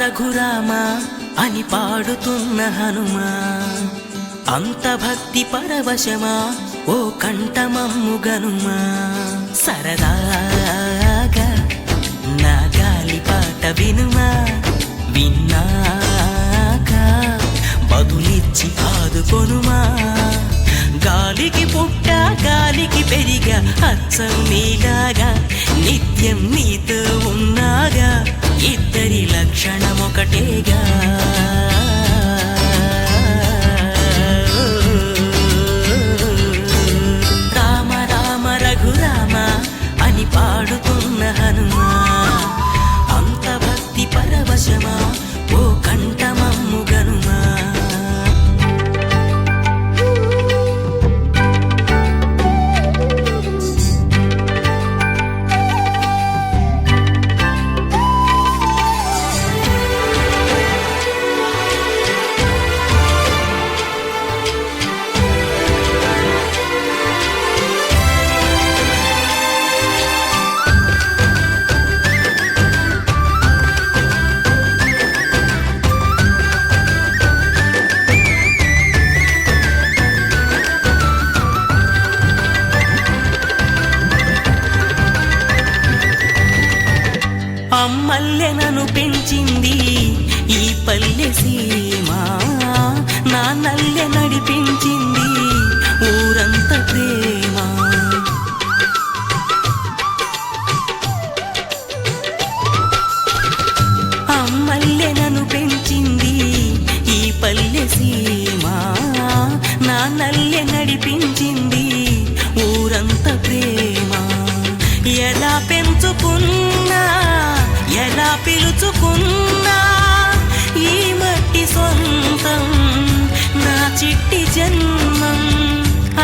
రఘురామ అని పాడుతున్న హనుమా, అంత భక్తి పరవశమా ఓ కంఠమమ్ము గనుమా. సరదాగా నా గాలి పాట వినుమా, విన్నాక బదులిచ్చి ఆదుకొనుమా. గాలికి పుట్ట గాలికి పెరిగా అచ్చం నీలాగా, నిత్యం నీతో ఉన్నాగా, ఇద్దరి లక్షణం ఒకటేగా. రామ రామ రఘురామ అని పాడుతున్న హనుమా, అంత భక్తి పరవశమా ఓ కంఠమమ్ము గనుమా. అమ్మల్లె నన్ను పెంచింది ఈ పల్లె సీమ, నాన్నల్లె నడిపించింది ఊరంత ప్రేమ. అమ్మల్లె నన్ను పెంచింది ఈ పల్లె సీమ, నాన్నల్లె నడిపించింది ఊరంత ప్రేమ. ఎలా పెంచుకున్నా ఎలా పిలుచుకున్నా ఈ మట్టి సొంతం నా చిట్టి జన్మం.